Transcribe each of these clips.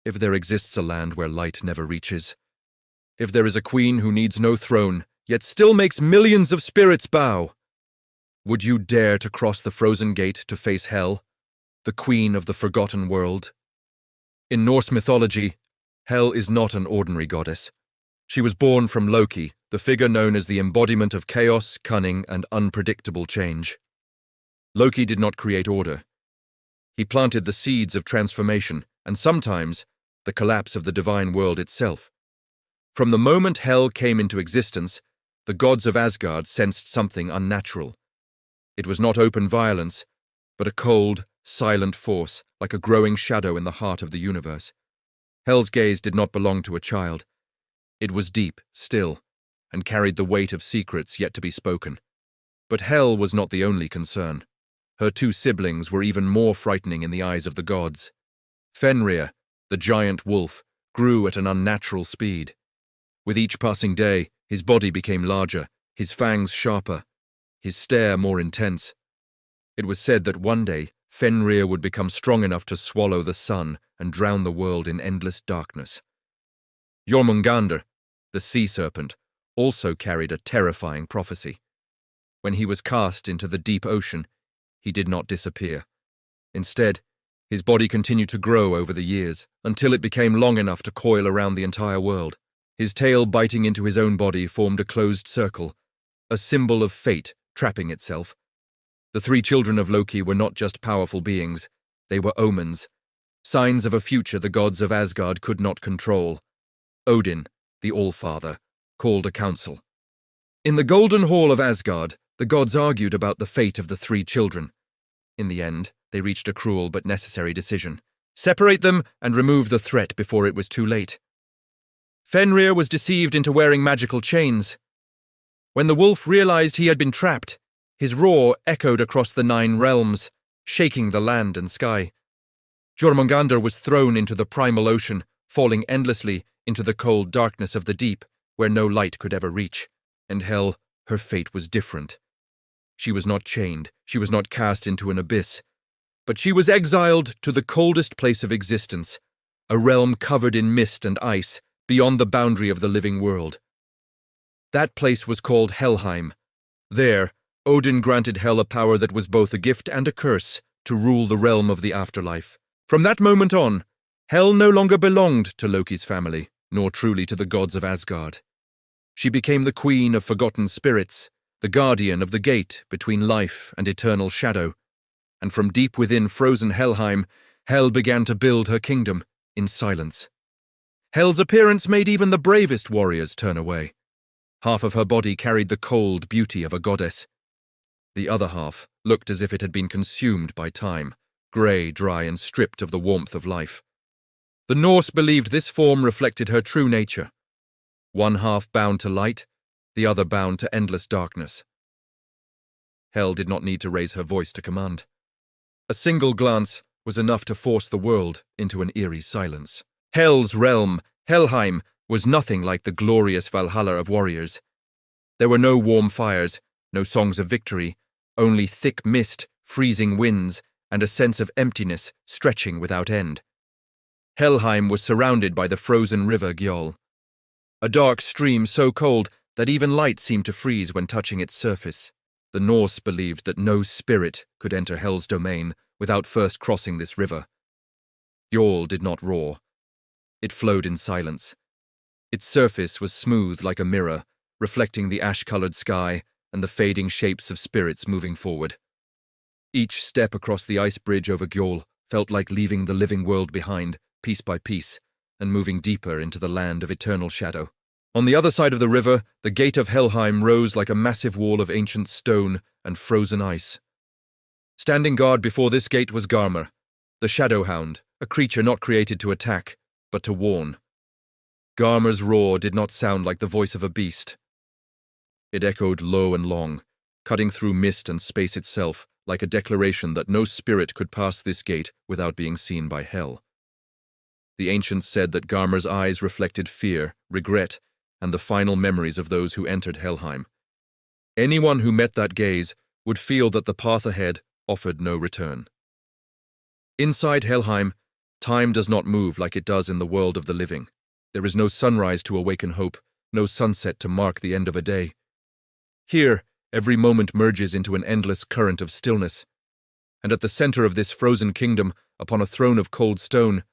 If there exists a land where light never reaches, if there is a queen who needs no throne, yet still makes millions of spirits bow, would you dare to cross the frozen gate to face Hel, the queen of the forgotten world? In Norse mythology, Hel is not an ordinary goddess. She was born from Loki, the figure known as the embodiment of chaos, cunning, and unpredictable change. Loki did not create order. He planted the seeds of transformation, and sometimes the collapse of the divine world itself. From the moment Hel came into existence, the gods of Asgard sensed something unnatural. It was not open violence, but a cold, silent force, like a growing shadow in the heart of the universe. Hel's gaze did not belong to a child. It was deep, still, and carried the weight of secrets yet to be spoken. But Hel was not the only concern. Her two siblings were even more frightening in the eyes of the gods. Fenrir, the giant wolf, grew at an unnatural speed. With each passing day, his body became larger, his fangs sharper, his stare more intense. It was said that one day Fenrir would become strong enough to swallow the sun and drown the world in endless darkness. Jormungandr, the sea serpent, also carried a terrifying prophecy. When he was cast into the deep ocean, he did not disappear. Instead, his body continued to grow over the years, until it became long enough to coil around the entire world. His tail biting into his own body formed a closed circle, a symbol of fate trapping itself. The three children of Loki were not just powerful beings, they were omens, signs of a future the gods of Asgard could not control. Odin, the All-Father, called a council. In the Golden Hall of Asgard, the gods argued about the fate of the three children. In the end, they reached a cruel but necessary decision. Separate them and remove the threat before it was too late. Fenrir was deceived into wearing magical chains. When the wolf realized he had been trapped, his roar echoed across the 9 realms, shaking the land and sky. Jormungandr was thrown into the primal ocean, falling endlessly into the cold darkness of the deep, where no light could ever reach. And Hel, her fate was different. She was not chained, she was not cast into an abyss, but she was exiled to the coldest place of existence, a realm covered in mist and ice, beyond the boundary of the living world. That place was called Helheim. There, Odin granted Hel a power that was both a gift and a curse, to rule the realm of the afterlife. From that moment on, Hel no longer belonged to Loki's family, nor truly to the gods of Asgard. She became the queen of forgotten spirits, the guardian of the gate between life and eternal shadow. And from deep within frozen Helheim, Hel began to build her kingdom in silence. Hel's appearance made even the bravest warriors turn away. Half of her body carried the cold beauty of a goddess. The other half looked as if it had been consumed by time, grey, dry, and stripped of the warmth of life. The Norse believed this form reflected her true nature. One half bound to light, the other bound to endless darkness. Hel did not need to raise her voice to command. A single glance was enough to force the world into an eerie silence. Hel's realm, Helheim, was nothing like the glorious Valhalla of warriors. There were no warm fires, no songs of victory, only thick mist, freezing winds, and a sense of emptiness stretching without end. Helheim was surrounded by the frozen river Gjoll, a dark stream so cold that even light seemed to freeze when touching its surface. The Norse believed that no spirit could enter Hel's domain without first crossing this river. Gjoll did not roar. It flowed in silence. Its surface was smooth like a mirror, reflecting the ash-colored sky and the fading shapes of spirits moving forward. Each step across the ice bridge over Gjoll felt like leaving the living world behind, piece by piece, and moving deeper into the land of eternal shadow. On the other side of the river, the gate of Helheim rose like a massive wall of ancient stone and frozen ice. Standing guard before this gate was Garmr, the Shadow Hound, a creature not created to attack, but to warn. Garmr's roar did not sound like the voice of a beast. It echoed low and long, cutting through mist and space itself, like a declaration that no spirit could pass this gate without being seen by Hel. The ancients said that Garmr's eyes reflected fear, regret, and the final memories of those who entered Helheim. Anyone who met that gaze would feel that the path ahead offered no return. Inside Helheim, Time does not move like it does in the world of the living. There is no sunrise to awaken hope, no sunset to mark the end of a day. Here, every moment merges into an endless current of stillness. And at the center of this frozen kingdom, upon a throne of cold stone,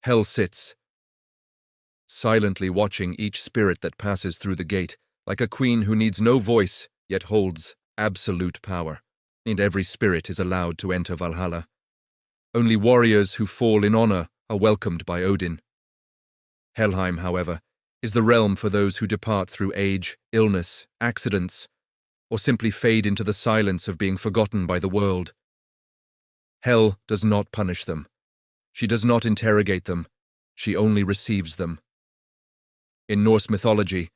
Hel sits, silently watching each spirit that passes through the gate, like a queen who needs no voice, yet holds absolute power. And every spirit is allowed to enter Valhalla. Only warriors who fall in honor are welcomed by Odin. Helheim, however, is the realm for those who depart through age, illness, accidents, or simply fade into the silence of being forgotten by the world. Hel does not punish them. She does not interrogate them. She only receives them. In Norse mythology,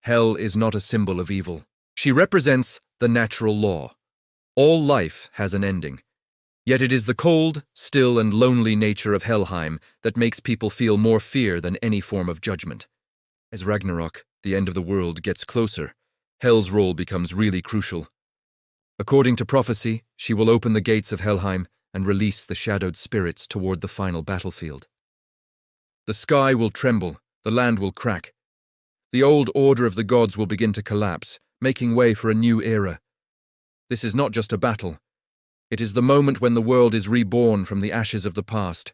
Hel is not a symbol of evil. She represents the natural law. All life has an ending. Yet it is the cold, still, and lonely nature of Helheim that makes people feel more fear than any form of judgment. As Ragnarok, the end of the world, gets closer, Hel's role becomes really crucial. According to prophecy, she will open the gates of Helheim and release the shadowed spirits toward the final battlefield. The sky will tremble, the land will crack. The old order of the gods will begin to collapse, making way for a new era. This is not just a battle. It is the moment when the world is reborn from the ashes of the past.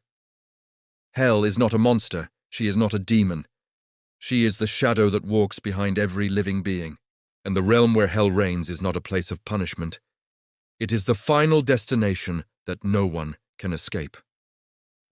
Hel is not a monster. She is not a demon. She is the shadow that walks behind every living being. And the realm where Hel reigns is not a place of punishment. It is the final destination that no one can escape.